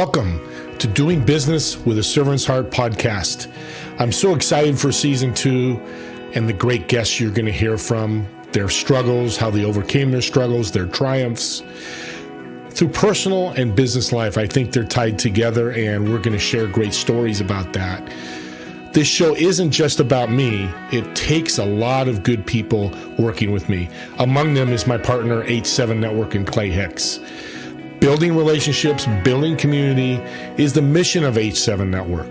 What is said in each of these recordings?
Welcome to Doing Business with a Servant's Heart podcast. I'm so excited for season 2 and the great guests you're going to hear from, their struggles, how they overcame their struggles, their triumphs. Through personal and business life, I think they're tied together, and we're going to share great stories about that. This show isn't just about me. It takes a lot of good people working with me. Among them is my partner, H7 Network, and Clay Hicks. Building relationships, building community is the mission of H7 Network.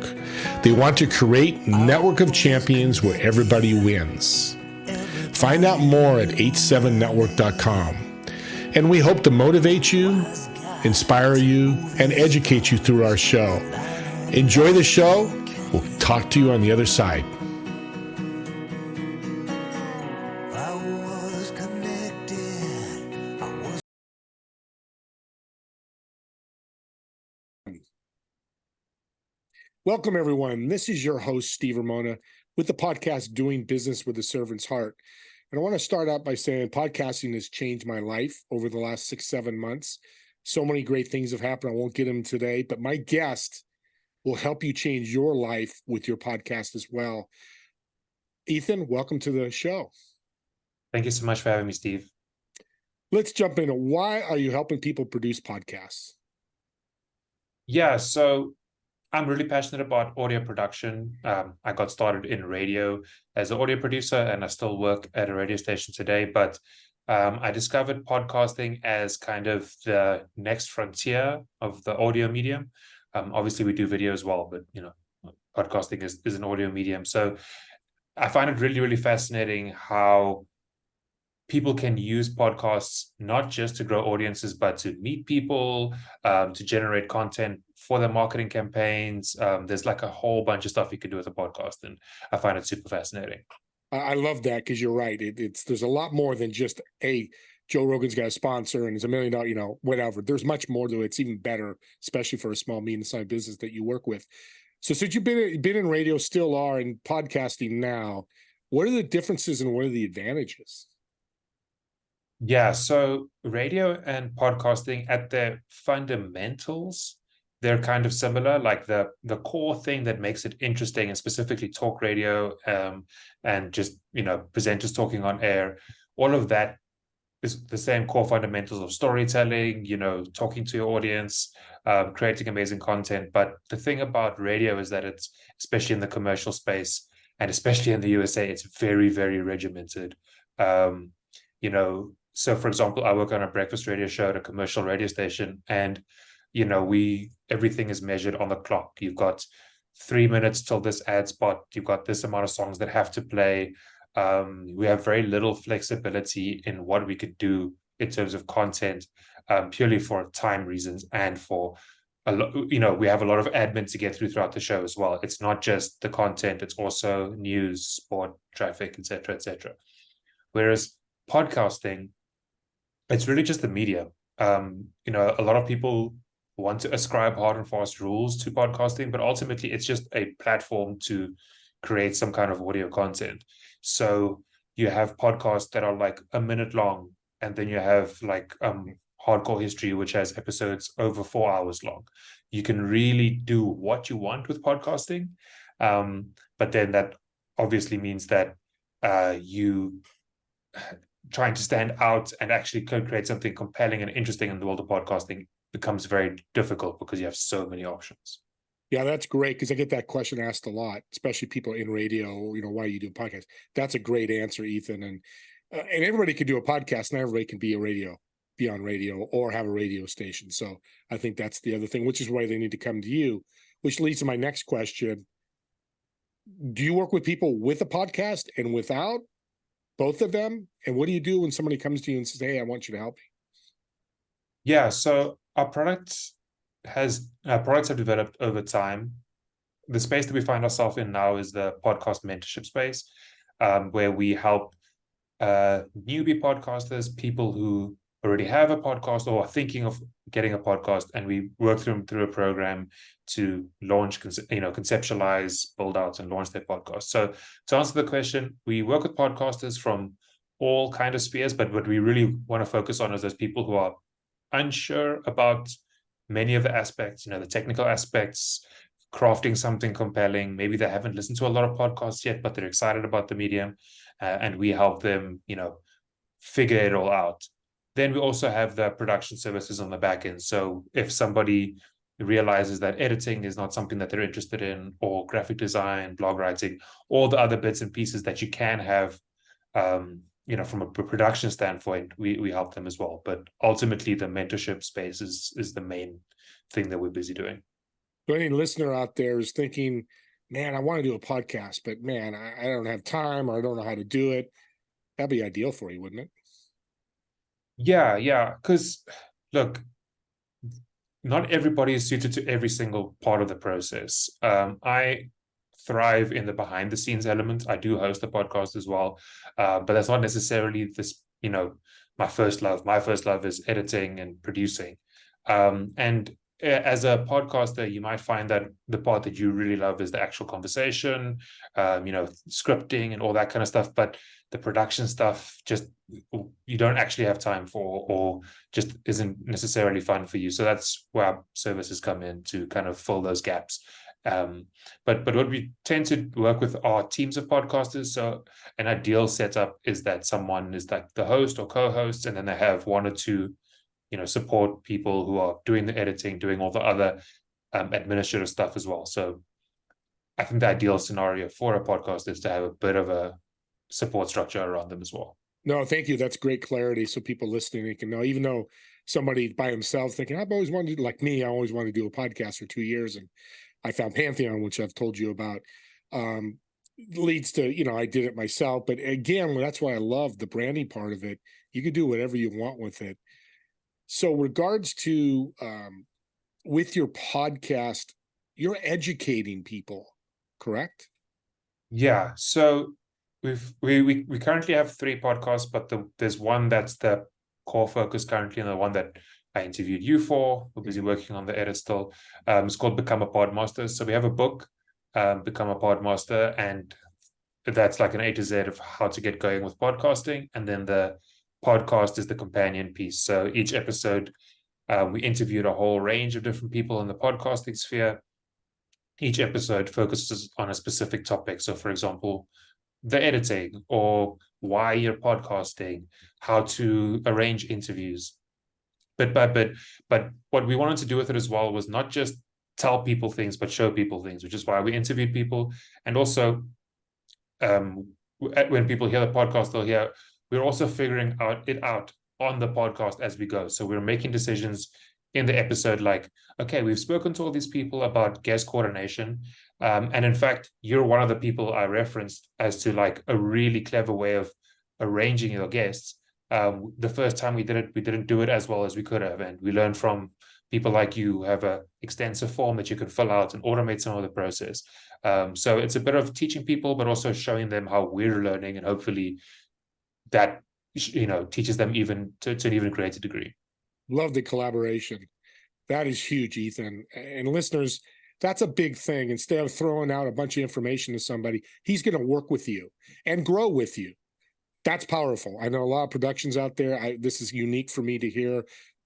They want to create a network of champions where everybody wins. Find out more at h7network.com. And we hope to motivate you, inspire you, and educate you through our show. Enjoy the show. We'll talk to you on the other side. Welcome, everyone. This is your host, Steve Ramona, with the podcast Doing Business with a Servant's Heart. And I want to start out by saying podcasting has changed my life over the last 6-7 months. So many great things have happened. I won't get them today, but my guest will help you change your life with your podcast as well. Ethan, welcome to the show. Thank you so much for having me, Steve. Let's jump into why are you helping people produce podcasts? Yeah, so I'm really passionate about audio production. I got started in radio as an audio producer, and I still work at a radio station today. But I discovered podcasting as kind of the next frontier of the audio medium. Obviously, we do video as well, but podcasting is an audio medium. So I find it really, really fascinating how people can use podcasts not just to grow audiences, but to meet people, to generate content for their marketing campaigns. There's like a whole bunch of stuff you can do with a podcast, and I find it super fascinating. I love that because you're right. There's a lot more than just, hey, Joe Rogan's got a sponsor and it's $1 million, whatever. There's much more to it. It's even better, especially for a small, medium-sized business that you work with. So since you've been in radio, still are, and podcasting now, what are the differences and what are the advantages? Yeah, so radio and podcasting at their fundamentals, they're kind of similar. Like the core thing that makes it interesting, and specifically talk radio, and just presenters talking on air, all of that is the same core fundamentals of storytelling, talking to your audience, creating amazing content. But the thing about radio is that it's, especially in the commercial space, and especially in the USA, it's very, very regimented. So for example, I work on a breakfast radio show at a commercial radio station, and everything is measured on the clock. You've got 3 minutes till this ad spot. You've got this amount of songs that have to play. We have very little flexibility in what we could do in terms of content, purely for time reasons, and for we have a lot of admin to get throughout the show as well. It's not just the content; it's also news, sport, traffic, etc., etc. Whereas podcasting, it's really just the medium. A lot of people want to ascribe hard and fast rules to podcasting, but ultimately it's just a platform to create some kind of audio content. So you have podcasts that are like a minute long, and then you have like Hardcore History, which has episodes over 4 hours long. You can really do what you want with podcasting, but then that obviously means that you trying to stand out and actually create something compelling and interesting in the world of podcasting becomes very difficult because you have so many options. Yeah, that's great, because I get that question asked a lot, especially people in radio, why you do podcasts. That's a great answer, Ethan. And everybody can do a podcast. Not everybody can be on radio or have a radio station. So I think that's the other thing, which is why they need to come to you, which leads to my next question. Do you work with people with a podcast and without? Both of them? And what do you do when somebody comes to you and says, hey, I want you to help me? Yeah, so our products have developed over time. The space that we find ourselves in now is the podcast mentorship space, where we help newbie podcasters, people who already have a podcast or are thinking of getting a podcast, and we work them through a program to launch, conceptualize, build out, and launch their podcast. So to answer the question, we work with podcasters from all kind of spheres, but what we really want to focus on is those people who are unsure about many of the aspects, the technical aspects, crafting something compelling. Maybe they haven't listened to a lot of podcasts yet, but they're excited about the medium, and we help them, figure it all out. Then we also have the production services on the back end. So if somebody realizes that editing is not something that they're interested in, or graphic design, blog writing, all the other bits and pieces that you can have, from a production standpoint, we help them as well. But ultimately, the mentorship space is the main thing that we're busy doing. So any listener out there is thinking, man, I want to do a podcast, but man, I don't have time, or I don't know how to do it. That'd be ideal for you, wouldn't it? Yeah. Because look, not everybody is suited to every single part of the process. I thrive in the behind the scenes element. I do host a podcast as well, but that's not necessarily this, my first love. My first love is editing and producing. And as a podcaster, you might find that the part that you really love is the actual conversation, scripting and all that kind of stuff. But the production stuff, just you don't actually have time for, or just isn't necessarily fun for you. So that's where our services come in to kind of fill those gaps. But what we tend to work with are teams of podcasters. So an ideal setup is that someone is like the host or co-host, and then they have one or two, support people who are doing the editing, doing all the other administrative stuff as well. So I think the ideal scenario for a podcast is to have a bit of a support structure around them as well. No, thank you. That's great clarity. So people listening can know, even though somebody by himself thinking, I've always wanted to, like me, I always wanted to do a podcast for 2 years. And I found Pantheon, which I've told you about, leads to, I did it myself. But again, that's why I love the branding part of it. You can do whatever you want with it. So regards to, with your podcast, you're educating people, correct? Yeah. So we currently have 3 podcasts, but there's one that's the core focus currently, and the one that I interviewed you for. We're busy working on the edit still. It's called Become a Podmaster. So we have a book, Become a Podmaster, and that's like an A to Z of how to get going with podcasting. And then the podcast is the companion piece. So each episode, we interviewed a whole range of different people in the podcasting sphere. Each episode focuses on a specific topic. So, for example, the editing, or why you're podcasting, how to arrange interviews. But what we wanted to do with it as well was not just tell people things, but show people things, which is why we interviewed people. And also, when people hear the podcast, they'll hear we're also figuring it out on the podcast as we go. So we're making decisions in the episode, like, okay, we've spoken to all these people about guest coordination. And in fact, you're one of the people I referenced as to like a really clever way of arranging your guests. The first time we did it, we didn't do it as well as we could have. And we learned from people like you who have an extensive form that you can fill out and automate some of the process. So it's a bit of teaching people, but also showing them how we're learning, and hopefully that, teaches them even to an even greater degree. Love the collaboration. That is huge, Ethan. And listeners, that's a big thing. Instead of throwing out a bunch of information to somebody, he's going to work with you and grow with you. That's powerful. I know a lot of productions out there. This is unique for me to hear,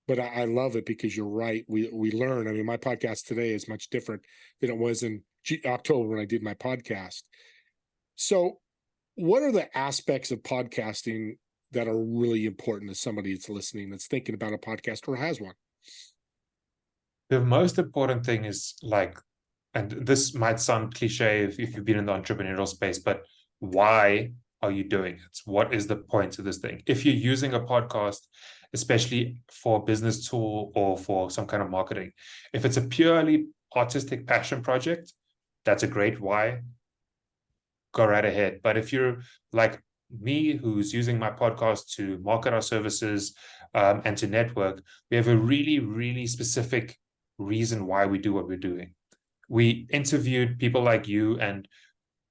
but I love it because you're right. We learn. I mean, my podcast today is much different than it was in October when I did my podcast. So what are the aspects of podcasting that are really important to somebody that's listening, that's thinking about a podcast or has one? The most important thing is like, and this might sound cliche if you've been in the entrepreneurial space, but why are you doing it? What is the point of this thing? If you're using a podcast, especially for a business tool or for some kind of marketing, if it's a purely artistic passion project, that's a great why. Go right ahead. But if you're like me, who's using my podcast to market our services and to network, we have a really, really specific reason why we do what we're doing. We interviewed people like you and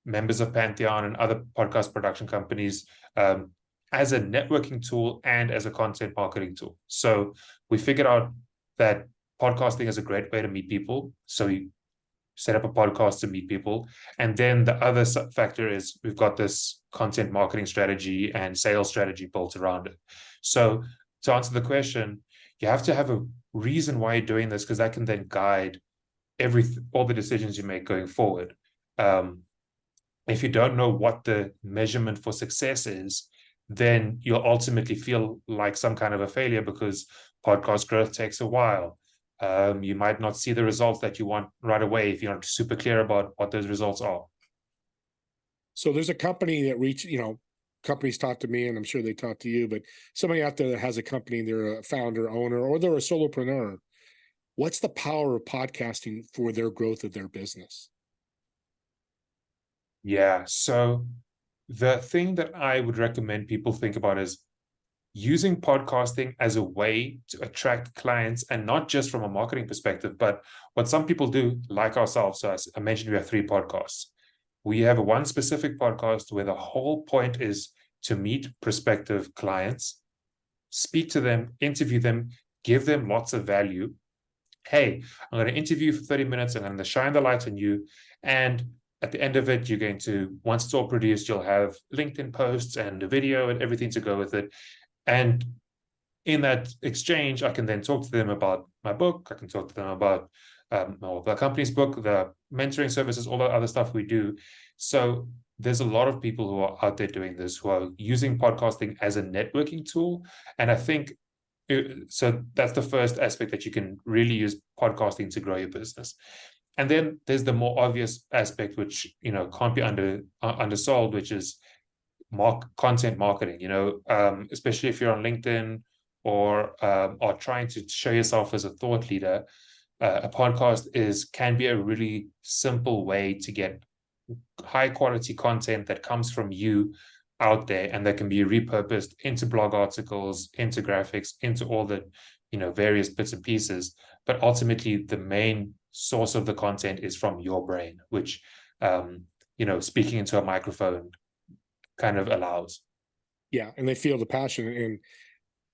members of Pantheon and other podcast production companies as a networking tool and as a content marketing tool. So we figured out that podcasting is a great way to meet people. So we set up a podcast to meet people. And then the other factor is we've got this content marketing strategy and sales strategy built around it. So to answer the question, you have to have a reason why you're doing this, because that can then guide all the decisions you make going forward. If you don't know what the measurement for success is, then you'll ultimately feel like some kind of a failure, because podcast growth takes a while. You might not see the results that you want right away if you're not super clear about what those results are. So there's a company that companies talk to me, and I'm sure they talk to you, but somebody out there that has a company, they're a founder, owner, or they're a solopreneur. What's the power of podcasting for their growth of their business? Yeah. So the thing that I would recommend people think about is using podcasting as a way to attract clients, and not just from a marketing perspective, but what some people do, like ourselves. So as I mentioned, we have 3 podcasts. We have one specific podcast where the whole point is to meet prospective clients, speak to them, interview them, give them lots of value. Hey, I'm going to interview you for 30 minutes, and I'm going to shine the light on you. And at the end of it, you're going to, once it's all produced, you'll have LinkedIn posts and a video and everything to go with it. And in that exchange, I can then talk to them about my book. I can talk to them about the company's book, the mentoring services, all the other stuff we do. So there's a lot of people who are out there doing this, who are using podcasting as a networking tool. And I think so that's the first aspect, that you can really use podcasting to grow your business. And then there's the more obvious aspect, which can't be undersold, which is content marketing. Especially if you're on LinkedIn or are trying to show yourself as a thought leader, a podcast can be a really simple way to get high quality content that comes from you out there, and that can be repurposed into blog articles, into graphics, into all the various bits and pieces. But ultimately, the main source of the content is from your brain, which speaking into a microphone kind of allows. Yeah, and they feel the passion. And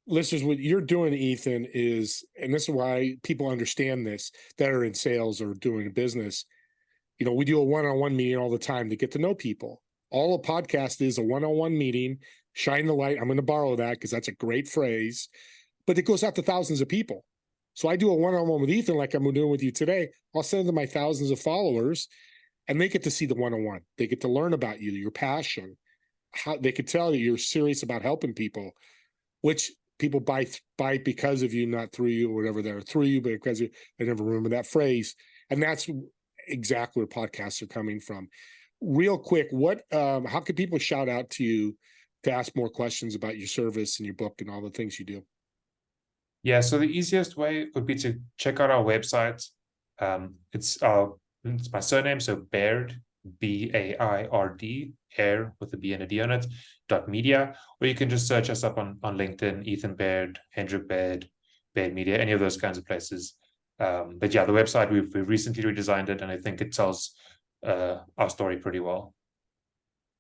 listeners, what you're doing, Ethan, is, and this is why people understand this that are in sales or doing a business. We do a one-on-one meeting all the time to get to know people. All a podcast is a one-on-one meeting. Shine the light. I'm going to borrow that because that's a great phrase, but it goes out to thousands of people. So I do a one-on-one with Ethan, like I'm doing with you today. I'll send them my thousands of followers, and they get to see the one-on-one. They get to learn about you, your passion. How they could tell that you're serious about helping people, which people buy because of you, not through you, or whatever. They're through you, but because they never remember that phrase. And that's exactly where podcasts are coming from. Real quick, how can people shout out to you to ask more questions about your service and your book and all the things you do? Yeah, so the easiest way would be to check out our website. It's my surname, so Baird, Baird, Air with a B and a D on it, .media, or you can just search us up on LinkedIn, Ethan Baird, Hendrik Baird, Baird Media, any of those kinds of places. But yeah, the website, we've recently redesigned it, and I think it tells our story pretty well.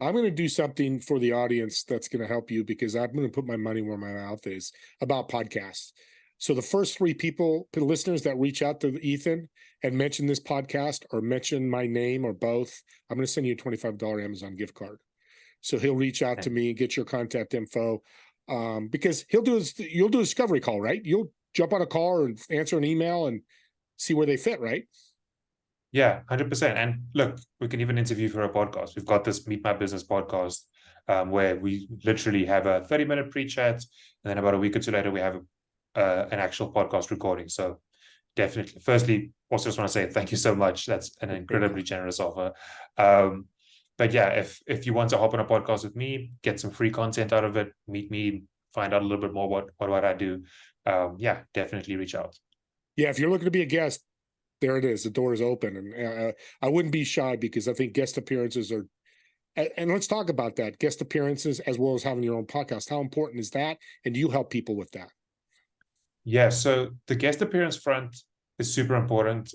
I'm going to do something for the audience that's going to help you, because I'm going to put my money where my mouth is about podcasts. So the first 3 listeners that reach out to Ethan and mention this podcast or mention my name or both, I'm going to send you a $25 Amazon gift card. So he'll reach out to me, get your contact info, because you'll do a discovery call, right? You'll jump on a call and answer an email and see where they fit, right? Yeah, 100%. And look, we can even interview for a podcast. We've got this Meet My Business podcast, where we literally have a 30-minute pre-chat, and then about a week or 2 later, we have an actual podcast recording. So definitely, firstly, also just want to say thank you so much. That's an incredibly generous offer. But yeah, if you want to hop on a podcast with me, get some free content out of it, meet me, find out a little bit more what I do, yeah, definitely reach out. Yeah, if you're looking to be a guest, there it is. The door is open. And I wouldn't be shy, because I think guest appearances are, and let's talk about that, guest appearances as well as having your own podcast. How important is that? And do you help people with that? Yeah, so the guest appearance front is super important.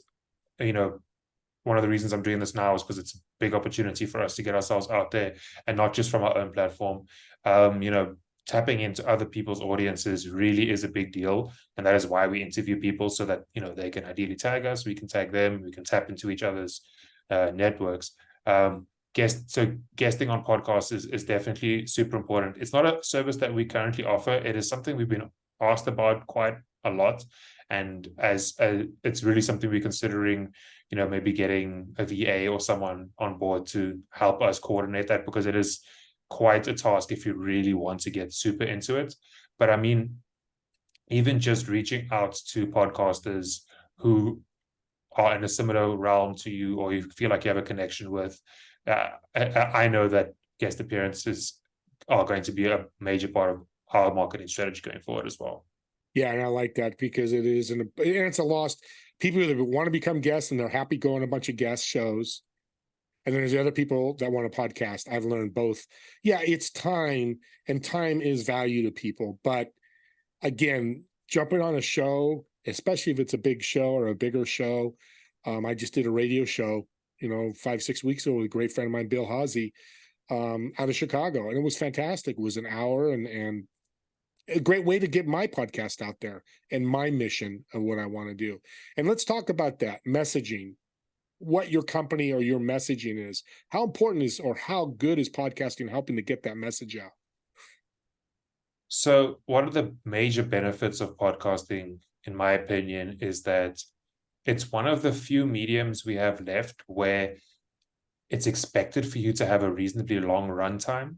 One of the reasons I'm doing this now is because it's a big opportunity for us to get ourselves out there, and not just from our own platform. Tapping into other people's audiences really is a big deal. And that is why we interview people, so that, they can ideally tag us, we can tag them, we can tap into each other's networks. Guesting on podcasts is definitely super important. It's not a service that we currently offer. It is something we've been asked about quite a lot. And as it's really something we're considering, maybe getting a VA or someone on board to help us coordinate that, because it is quite a task if you really want to get super into it. But I mean, even just reaching out to podcasters who are in a similar realm to you, or you feel like you have a connection with, I know that guest appearances are going to be a major part of our marketing strategy going forward as well. Yeah, and I like that because it's a lost people that want to become guests and they're happy going a bunch of guest shows. And then there's the other people that want a podcast. I've learned both. Yeah, it's time, and time is value to people. But again, jumping on a show, especially if it's a big show or a bigger show. I just did a radio show, 5-6 weeks ago with a great friend of mine, Bill Hawsey, out of Chicago, and it was fantastic. It was an hour, and a great way to get my podcast out there and my mission of what I want to do. And let's talk about that messaging, what your company or your messaging is. How important is, or how good is podcasting helping to get that message out? So one of the major benefits of podcasting, in my opinion, is that it's one of the few mediums we have left where it's expected for you to have a reasonably long runtime.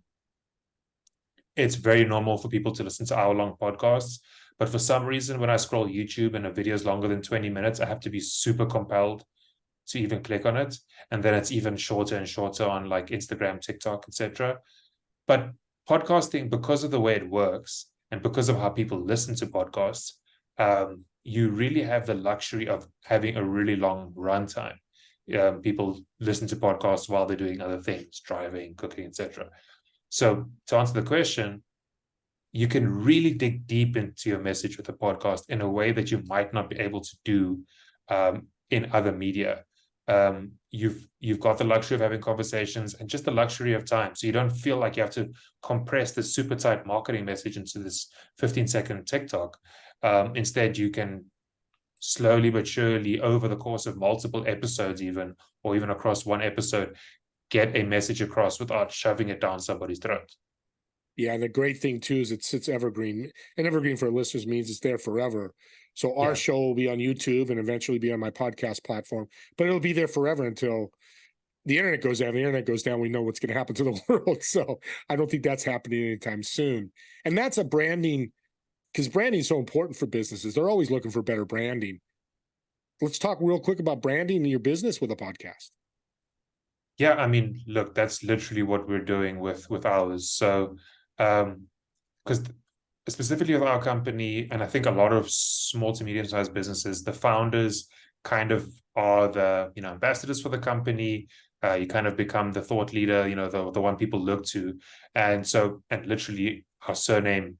It's very normal for people to listen to hour-long podcasts, but for some reason, when I scroll YouTube and a video is longer than 20 minutes, I have to be super compelled to even click on it. And then it's even shorter and shorter on like Instagram, TikTok, etc. But podcasting, because of the way it works and because of how people listen to podcasts, you really have the luxury of having a really long runtime. People listen to podcasts while they're doing other things, driving, cooking, etc. So to answer the question, you can really dig deep into your message with a podcast in a way that you might not be able to do in other media. You've got the luxury of having conversations and just the luxury of time. So you don't feel like you have to compress this super tight marketing message into this 15-second TikTok. Instead, you can slowly but surely, over the course of multiple episodes or even across one episode, get a message across without shoving it down somebody's throat. Yeah, and the great thing too is it sits evergreen, and evergreen for listeners means it's there forever. So our show will be on YouTube and eventually be on my podcast platform, but it'll be there forever until the internet goes down. The internet goes down, we know what's going to happen to the world. So I don't think that's happening anytime soon. And that's a branding, because branding is so important for businesses. They're always looking for better branding. Let's talk real quick about branding in your business with a podcast. Yeah, I mean, look, that's literally what we're doing with ours. So, because specifically with our company, and I think a lot of small to medium-sized businesses, the founders kind of are the ambassadors for the company. You kind of become the thought leader, the one people look to, and literally our surname.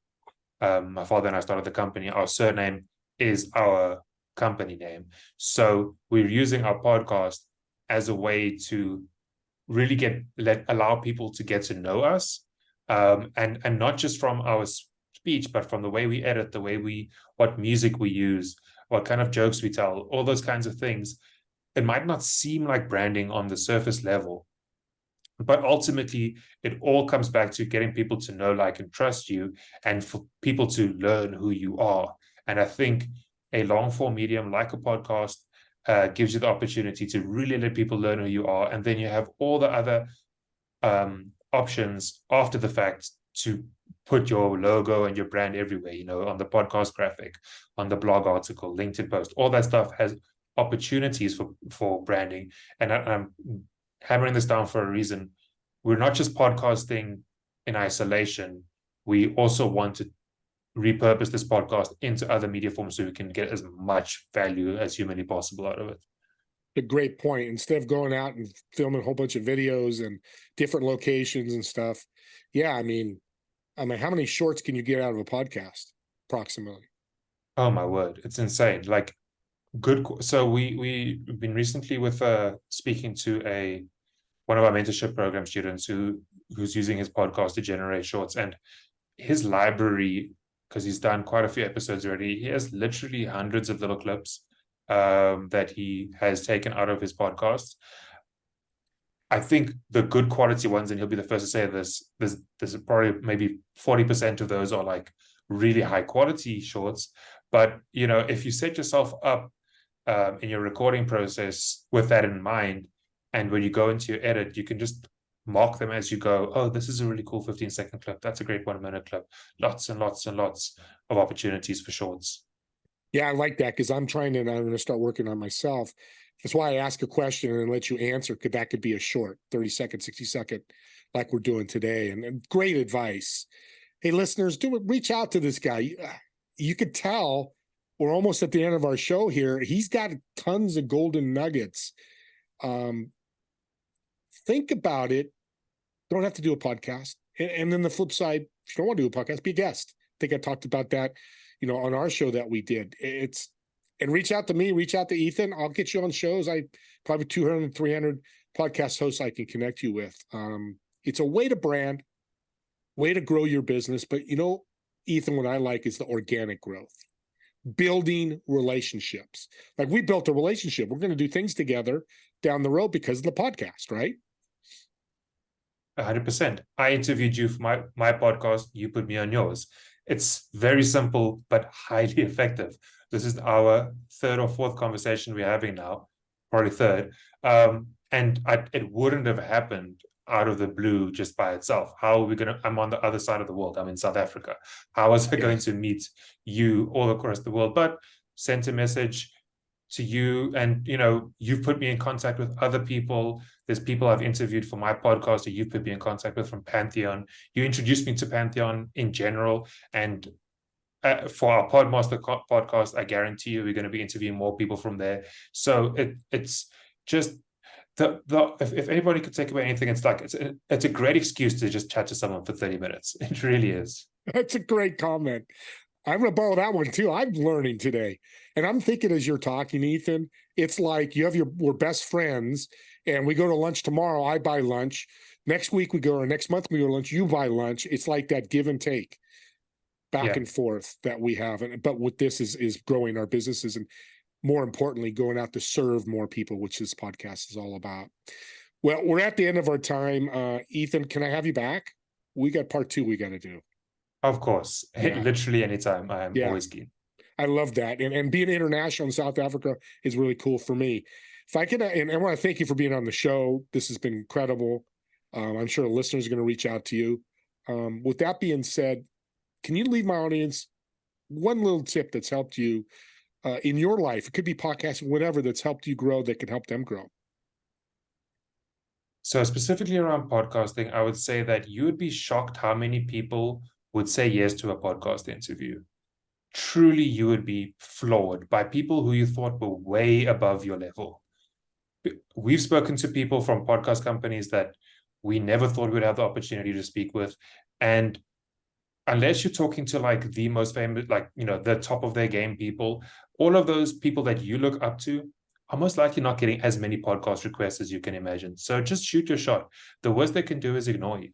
My father and I started the company. Our surname is our company name, so we're using our podcast as a way to really allow people to get to know us, and not just from our speech, but from the way we edit, what music we use, what kind of jokes we tell, all those kinds of things. It might not seem like branding on the surface level, but ultimately it all comes back to getting people to know, like, and trust you, and for people to learn who you are. And I think a long form medium like a podcast gives you the opportunity to really let people learn who you are. And then you have all the other options after the fact to put your logo and your brand everywhere, on the podcast graphic, on the blog article, LinkedIn post. All that stuff has opportunities for branding. And I'm hammering this down for a reason. We're not just podcasting in isolation. We also want to repurpose this podcast into other media forms so we can get as much value as humanly possible out of it. A great point. Instead of going out and filming a whole bunch of videos and different locations and stuff. Yeah, I mean, how many shorts can you get out of a podcast approximately? Oh my word, it's insane. Like, good. So we've been recently with speaking to one of our mentorship program students who's using his podcast to generate shorts, and his library, because he's done quite a few episodes already, he has literally hundreds of little clips that he has taken out of his podcasts. I think the good quality ones, and he'll be the first to say this, there's probably maybe 40% of those are like really high quality shorts, But, if you set yourself up in your recording process with that in mind, and when you go into your edit, you can just mark them as you go. Oh, this is a really cool 15-second clip. That's a great 1-minute clip. Lots and lots and lots of opportunities for shorts. Yeah, I like that because I'm going to start working on myself. That's why I ask a question and let you answer. That could be a short 30-second, 60-second, like we're doing today. And great advice. Hey, listeners, reach out to this guy. You could tell we're almost at the end of our show here. He's got tons of golden nuggets. Think about it. Don't have to do a podcast. And then the flip side, if you don't want to do a podcast, be a guest. I think I talked about that, on our show that we did. And reach out to me, reach out to Ethan. I'll get you on shows. I probably 200, 300 podcast hosts I can connect you with. It's a way to brand, way to grow your business. But, Ethan, what I like is the organic growth, building relationships. Like we built a relationship. We're going to do things together down the road because of the podcast, right? 100%. I interviewed you for my podcast. You put me on yours. It's very simple, but highly effective. This is our third or fourth conversation we're having now, probably third. And it wouldn't have happened out of the blue just by itself. How are we going to, I'm on the other side of the world. I'm in South Africa. How was I going to meet you all across the world? But sent a message to you, and you've put me in contact with other people. There's people I've interviewed for my podcast, or you've put me in contact with from Pantheon. You introduced me to Pantheon in general, and for our Podmaster podcast, I guarantee you we're going to be interviewing more people from there. So it's just if anybody could take away anything, it's like it's a great excuse to just chat to someone for 30 minutes. It really is. That's a great comment. I'm going to borrow that one too. I'm learning today. And I'm thinking as you're talking, Ethan, it's like we're best friends and we go to lunch tomorrow. I buy lunch. Next week or next month we go to lunch. You buy lunch. It's like that give and take back and forth that we have. But what this is growing our businesses and more importantly, going out to serve more people, which this podcast is all about. Well, we're at the end of our time. Ethan, can I have you back? We got part 2 we got to do. Of course. Yeah. Literally anytime. I'm always keen. I love that. And being international in South Africa is really cool for me. If I can, and I want to thank you for being on the show. This has been incredible. I'm sure the listeners are going to reach out to you. With that being said, can you leave my audience one little tip that's helped you in your life? It could be podcasting, whatever, that's helped you grow, that could help them grow. So specifically around podcasting, I would say that you would be shocked how many people would say yes to a podcast interview. Truly, you would be floored by people who you thought were way above your level. We've spoken to people from podcast companies that we never thought we'd have the opportunity to speak with. And unless you're talking to like the most famous, like, the top of their game people, all of those people that you look up to are most likely not getting as many podcast requests as you can imagine. So just shoot your shot. The worst they can do is ignore you.